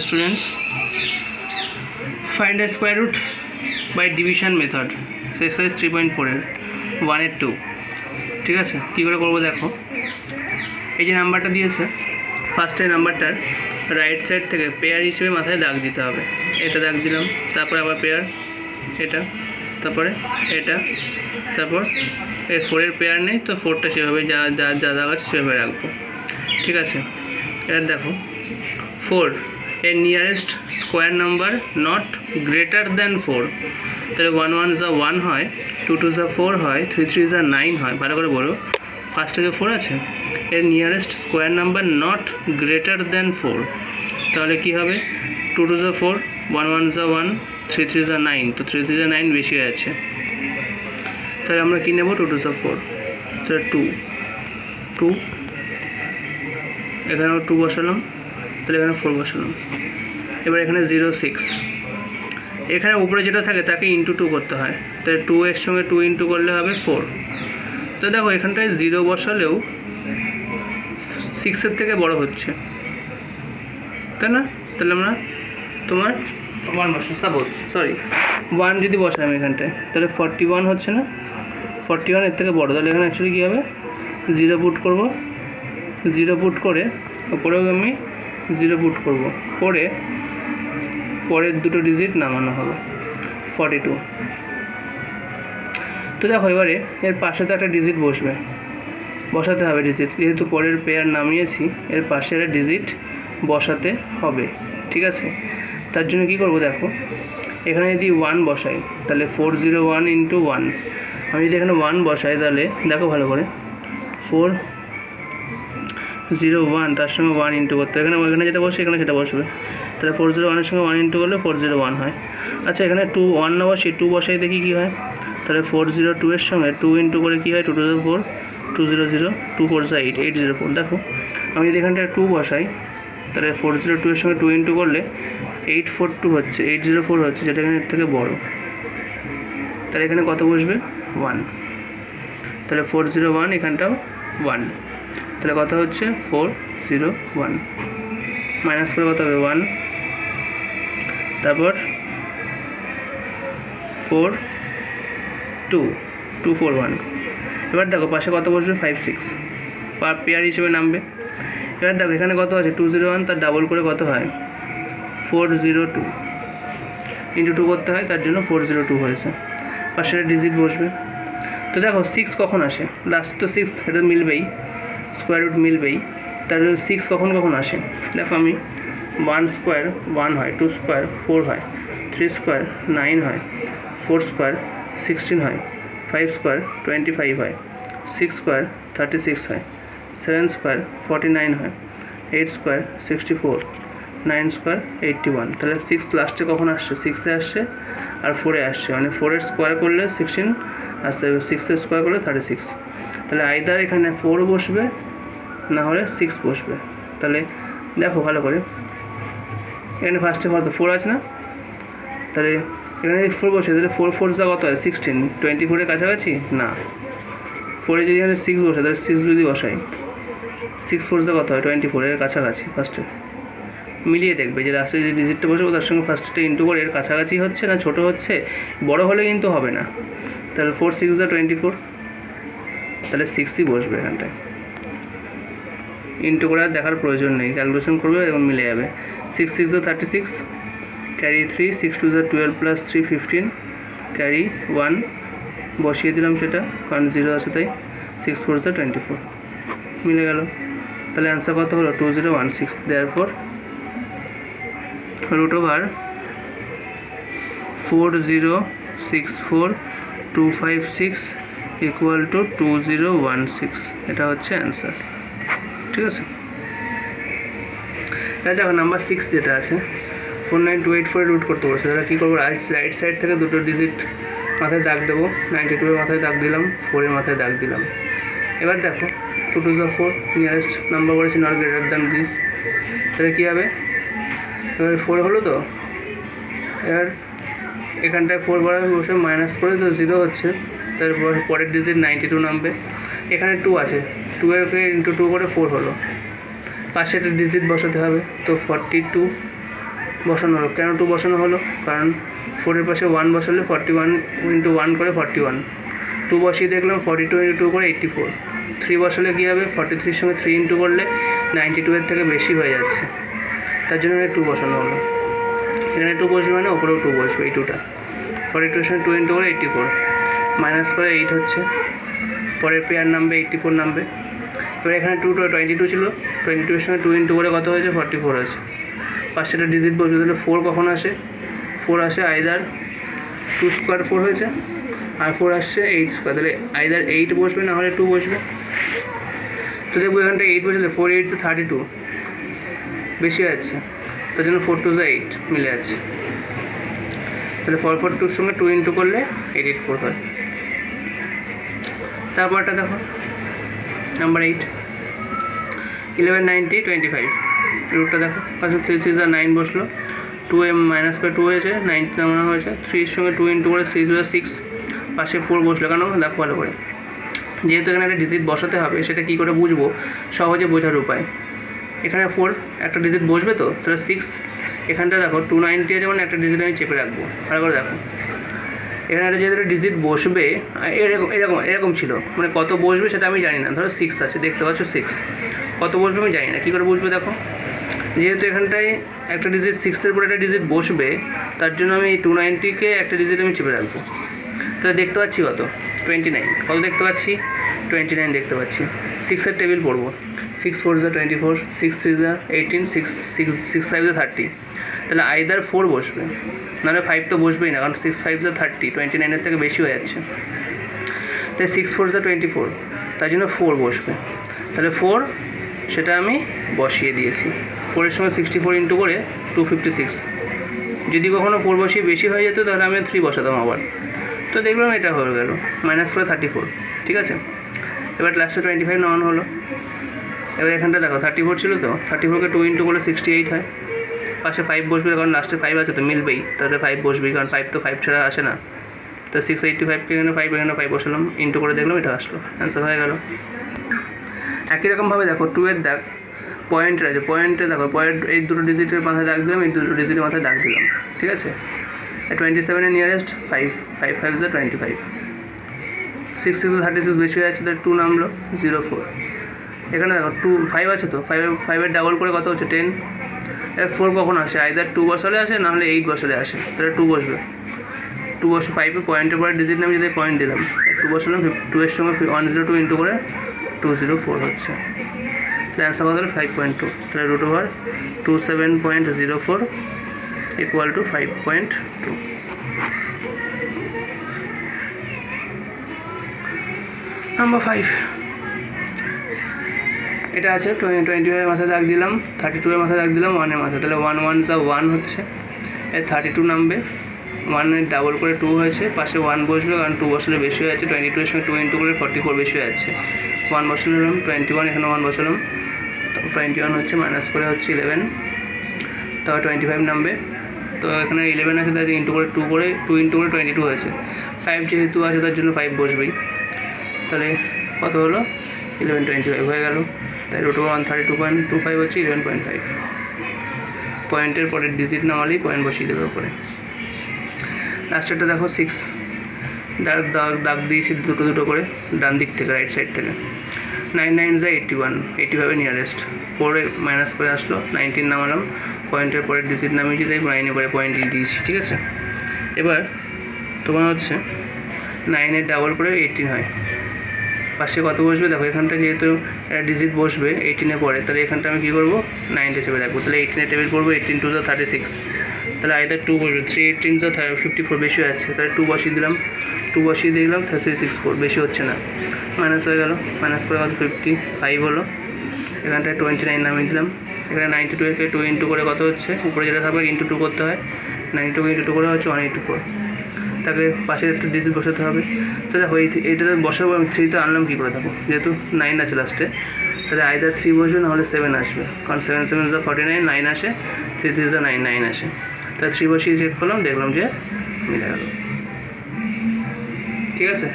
Students, find the square root by division method. Exercise 3.4 এর 1 এর 2 ঠিক আছে, কী করে করবো দেখো। এই যে নাম্বারটা দিয়েছে, ফার্স্টের নাম্বারটার রাইট সাইড থেকে পেয়ার হিসেবে মাথায় দাগ দিতে হবে। এটা দাগ দিলাম, তারপরে আবার পেয়ার, এটা, তারপরে এটা, তারপর এর 4-এর পেয়ার নেই তো 4টা সেভাবে যা যা যা দাগ আছে সেভাবে রাখবো। ঠিক আছে, এবার দেখো 4 এর nearest square number not greater than 4, তাহলে 1 1 যা 1 হয়, 2 2 যা 4 হয়, 3 3 যা 9 হয়। ভালো করে বলো, ফার্স্টে যে 4 আছে এর nearest square number not greater than 4, তাহলে কী হবে? 2 2 যা 4, 1 1 যা 1, 3 3 যা 9, তো 3 3 যা 9 বেশি আছে, তাহলে আমরা কী নেব? 2 2 যা 4, তাহলে 2 এখানেও 2 বসালাম, তাহলে এখানে 4 বসালাম। এবার এখানে 0 6, এখানে উপরে যেটা থাকে তাকে ইন্টু 2 করতে হয়, তাহলে 2 এর সঙ্গে 2 ইন্টু করলে হবে 4। তো দেখো এখানটায় 0 বসালেও 6-এর থেকে বড় হচ্ছে, তাই না? তাহলে আমরা তোমার 1 বসাই, সাপোজ 1 যদি বসাই আমি এখানটায়, তাহলে 41 হচ্ছে না? 41 এর থেকে বড়, তাহলে এখানে অ্যাকচুয়ালি কী হবে? 0 পুট করব, 0 পুট করে ওপরেও আমি 0 পুট করব, করে পরের দুটো ডিজিট নামানো হবে 42। তো দেখো এবারে এর পাশে তো একটা ডিজিট বসাতে হবে ডিজিট, যেহেতু পরের পেয়ার নামিয়েছি এর পাশে একটা ডিজিট বসাতে হবে। ঠিক আছে, তার জন্য কী করব দেখো, এখানে যদি 1 বসাই তাহলে 401 ইন্টু 1, আমি যদি এখানে 1 বসাই তাহলে দেখো ভালো করে 401 তার সঙ্গে 1 ইন্টু করতে, এখানে যেটা বসে এখানে সেটা বসবে, তাহলে 401-এর সঙ্গে 1 ইন্টু করলে 401 হয়। আচ্ছা এখানে 1 না বসে 2 বসাই দেখি কী হয়, তাহলে 402-এর সঙ্গে 2 ইন্টু করে কী হয়? 2 2 4, 200, 2 4 8, 804। দেখো আমি যদি এখানটায় 2 বসাই তাহলে 402-এর সঙ্গে 2 ইন্টু করলে 842 হচ্ছে, 804 হচ্ছে, যেটা এখানে এর থেকে বড়, তাহলে এখানে কত বসবে? 1, তাহলে 401 এখানটাও 1, তাহলে কত হচ্ছে? 401 মাইনাস করে কত হবে? 1, তারপর 4 2 241। এবার দেখো পাশে কত বসবে? 5 6 পার পেয়ার হিসেবে নামবে। এবার দেখো এখানে কত আছে? 201, তার ডাবল করে কত হয়? 402 ইন্টু 2 করতে হয়, তার জন্য 402 হয়েছে, পাশে ডিজিট বসবে। তো দেখো 6 কখন আসে? লাস্ট তো 6, এটা মিলবেই, স্কোয়ার রুট মিলবেই, তার 6 কখন আসে? দেখো আমি 1 স্কোয়ার 1 হয়, 2 স্কোয়ার 4 হয়, 3 স্কোয়ার 9 হয়, 4 স্কোয়ার 16 হয়, 5 স্কোয়ার 25 হয়, 6 স্কোয়ার 36 হয়, 7 স্কোয়ার 49 হয়, 8 স্কোয়ার 64, 9 স্কোয়ার 81। তাহলে 6 লাস্টে কখন আসছে? 6-এ আসছে আর 4-এ আসছে, মানে 4-এর স্কোয়ার করলে 16 আর 6-এর স্কোয়ার করলে 36। তাহলে আইদার এখানে 4 বসবে না হলে 6 বসবে। তাহলে দেখো ভালো করে, এখানে ফার্স্টে কত 4 আছে না, তাহলে এখানে যদি 4 বসে তাহলে 4 4 যা কত হয়? 16, 24-এর কাছাকাছি না। 4-এ যদি এখানে 6 বসে তাহলে 6 যদি বসাই, 6 4 যা কত হয়? 24-এর কাছাকাছি। ফার্স্টে মিলিয়ে দেখবে যে লাস্টে যে ডিজিটটা বসবে তার সঙ্গে ফার্স্টটা ইন্টু করে এর কাছাকাছি হচ্ছে না ছোটো হচ্ছে, বড় হলে কিন্তু হবে না। তাহলে 4 6 যা 24, তাহলে 6ই বসবে এখানটায়, ইন্টু করে আর দেখার প্রয়োজন নেই, ক্যালকুলেশন করবে এবং মিলে যাবে। 6 6 যা 36, ক্যারি 3, 6 2 যা 12 প্লাস 3 15, ক্যারি 1 বসিয়ে দিলাম সেটা, কারণ 0 আছে তাই। 6 4 যা 24 মিলে গেল, তাহলে অ্যান্সার কত হলো? 2016। Therefore root over 4064256 equal to 2016, এটা হচ্ছে অ্যান্সার। ঠিক আছে, এটা দেখো নাম্বার 6 যেটা আছে 49284 রুট করতে বলছে, তাহলে কী করবো? রাইট সাইড থেকে দুটো ডিজিট মাথায় দাগ দেবো, 92-এর মাথায় দাগ দিলাম, 4-এর মাথায় দাগ দিলাম। এবার দেখো 2 2 যা 4, নিয়ারেস্ট নাম্বার বলেছি নট গ্রেটার দ্যান দিস, তাহলে কী হবে? এবার 4 হলো তো, এবার এখানটায় 4 বসে মাইনাস করে তো 0 হচ্ছে, তারপর পরের ডিজিট 92 নামবে। এখানে 2 আছে, 2-এর ইন্টু 2 করে 4 হলো, পাশে একটা ডিজিট বসাতে হবে, তো 42 বসানো হলো। কেন 2 বসানো হলো? কারণ 4-এর পাশে 1 বসালে 41 × 1 করে 41, 2 বসিয়ে দেখলাম 42 × 2 করে 84, 3 বসালে কী হবে, 43-এর সঙ্গে 3 ইন্টু করলে 92-এর থেকে বেশি হয়ে যাচ্ছে, তার জন্য 2 বসানো হলো। এখানে 2 বসবে মানে ওপরেও 2 বসবে, এই 2টা 42-এর সঙ্গে 2 ইন্টু করে 84, মাইনাস করে 8 হচ্ছে, পরের পেয়ার নামবে 84 নামবে। এবার এখানে 22 ছিল, 22-এর সঙ্গে 2 ইন্টু করে কত হয়েছে, 44 হয়েছে। পাঁচটা ডিজিট বসবে, তাহলে 4 কখন আসে, 4 আসে আইদার 2 স্কোয়ার 4 হয়েছে, আর 4 আসছে 8 স্কোয়ার, তাহলে আইদার 8 বসবে না হলে 2 বসবে। তো দেখবো এখানটা 8 বসলে 4 8 32 বেশি আছে, তার জন্য 4 2 8 মিলে আছে, তাহলে 442-এর সঙ্গে 2 ইন্টু করলে 884 হয়। তারপরটা দেখো নাম্বার 8, 11 90 25, রুটটা দেখো, পাশে 3 3 9 বসলো, 2m মাইনাস করে 2 হয়েছে, 90 নামানো হয়েছে, 3-এর সঙ্গে 2 ইন্টু করে 3 6, পাশে 4 বসলো, কেন দেখো ভালো করে, যেহেতু এখানে একটা ডিজিট বসাতে হবে, সেটা কী করে বুঝবো, সহজে বোঝার উপায়, এখানে 4 একটা ডিজিট বসবে, তো তাহলে 6, এখানটা দেখো 290 আছে মানে একটা ডিজিট আমি চেপে রাখবো, ভালো করে দেখো, এখানে একটা যেহেতু ডিজিট বসবে, এরকম এরকম এরকম ছিল, মানে কত বসবে সেটা আমি জানি না, ধরো 6 আছে, দেখতে পাচ্ছ 6, কত বসবে আমি জানি না, কী করে বুঝবে, দেখো যেহেতু এখানটায় একটা ডিজিট 6-এর উপরে একটা ডিজিট বসবে, তার জন্য আমি এই 290-কে একটা ডিজিট আমি চেপে রাখবো, তাহলে দেখতে পাচ্ছি কত, 29, কত দেখতে পাচ্ছি, 29 দেখতে পাচ্ছি। 6-এর টেবিল পড়বো, 6 4 24, 6 3 18, 6 5 30, তাহলে আইদার 4 বসবে, নাহলে 5 তো বসবেই না, কারণ 6 5 30, 29-এর থেকে বেশি হয়ে যাচ্ছে, তাই 6 4 24, তার জন্য 4 বসবে, তাহলে 4 সেটা আমি বসিয়ে দিয়েছি, 4-এর সঙ্গে 64 ইন্টু করে 256, যদি কখনও 4 বসিয়ে বেশি হয়ে যেত তাহলে আমি 3 বসাতাম আবার, তো দেখলাম এটা হয়ে গেল, মাইনাস করে 34, ঠিক আছে। এবার লাস্টে 25 নামানো হলো, এবার এখানটা দেখো 34 ছিল, তো 34-কে 2 ইন্টু করলে 68 হয়, পাশে 5 বসবে, কারণ লাস্টে 5 আছে তো মিলবেই, তাহলে 5 বসবেই, কারণ 5 তো 5 ছাড়া আসে না, তো 685-কে এখানে 5 এখানে 5 বসালাম, ইন্টু করে দেখলাম এটা আসলো, অ্যান্সার হয়ে গেল। একই রকমভাবে দেখো 2-এর দাগ পয়েন্টের আছে, পয়েন্টে দেখো পয়েন্ট, এই দুটো ডিজিটের মাথায় দাগ দিলাম, এই দুটো ডিজিটের মাথায় দাগ দিলাম, ঠিক আছে। 27-এর নিয়ারেস্ট 5, 5 5 25, 6 6 36 বেশি হয়ে যাচ্ছে, তাহলে 2 নামলো 04, এখানে দেখো 2 5 আছে, তো 5-এর ডাবল করে কত হচ্ছে 10, এর 4 কখন আসে, আইদার 2 বসালে আসে, নাহলে 8 বসালে আসে, তাহলে 2 বসবে, 2 বসে 5-এ পয়েন্টের পরে ডিজিট নামে যদি পয়েন্ট দিলাম, 2 বসালাম, 2-এর সঙ্গে 102 ইন্টু করে 204 হচ্ছে, তাহলে অ্যান্সার কত হলো 5.2, তাহলে √27.04 ইকুয়াল টু 5.2। নাম্বার 5, এটা আছে 25-এর মাথায় দাগ দিলাম, 32-এর মাথায় দাগ দিলাম, 1-এর মাথায়, তাহলে 1 1 যা 1 হচ্ছে, এর 32 নামবে, 1-এর ডাবল করে 2 হয়েছে, পাশে 1 বসবে, কারণ 2 বসালে বেশি হয়ে যাচ্ছে, 22-এর সঙ্গে 2 ইন্টু করে 44 বেশি হয়ে যাচ্ছে, 1 বসালাম, 21 এখানে 1 বসালাম, 21 হচ্ছে, মাইনাস করে হচ্ছে 11, তবে 25 নামবে, তো এখানে 11 আছে, তাই ইন্টু করে 2 ইন্টু করে 22 হয়েছে, 5 যেহেতু আছে তার জন্য 5 বসবেই, তাহলে কত হলো 11.25 হয়ে গেল, তাই √132.25 হচ্ছে 11.5, পয়েন্টের পরের ডিজিট নামালেই পয়েন্ট বসিয়ে দেবে ওপরে। লাস্টেরটা দেখো 6, দাগ দিয়েছি দুটো করে ডান দিক থেকে, রাইট সাইড থেকে, 9 9 81, 85-এর নিয়ারেস্ট, 4-এ মাইনাস করে আসলো, 19 নামালাম, পয়েন্টের পরের ডিজিট নামিয়েছি, তাই 9-এর পরে পয়েন্ট দিয়েছি, ঠিক আছে। এবার তোমার হচ্ছে 9-এর ডাবল করে 18 হয়, পাশে কত বসবে দেখো, এখানটা যেহেতু একটা ডিজিট বসবে 18-এ পরে, তাহলে এখানটা আমি কী করবো 9 চেপে রাখবো, তাহলে 18-এর টেবিল করবো, 18 2 36, তাহলে আইদার 2 বসবে, 3 18 54 বেশি হয়ে যাচ্ছে, তাহলে 2 বসিয়ে দিলাম, 2 বসিয়ে দিলাম, 364 বেশি হচ্ছে না, মাইনাস হয়ে গেল, মাইনাস করে কত 55 হলো, এখানটায় 29 নামিয়ে দিলাম, এখানে 92-কে 2 ইন্টু করে কত হচ্ছে, উপরে যেটা থাকবে ইন্টু 2 করতে হয়, 92 ইন্টু 2 করে হচ্ছে 184, তাকে পাশে একটা ডিজিট বসাতে হবে, তাহলে এইটা বসাবো, আমি 3 তো আনলাম কী করে থাকবো, যেহেতু 9 আছে লাস্টে, তাহলে আইদার 3 বসবে, নাহলে 7 আসবে, কারণ 7 7 49, 9 আসে, 3 3 9 9 আসে, তাহলে 3 বসিয়ে চেক করলাম, দেখলাম যে মিলে গেল, ঠিক আছে।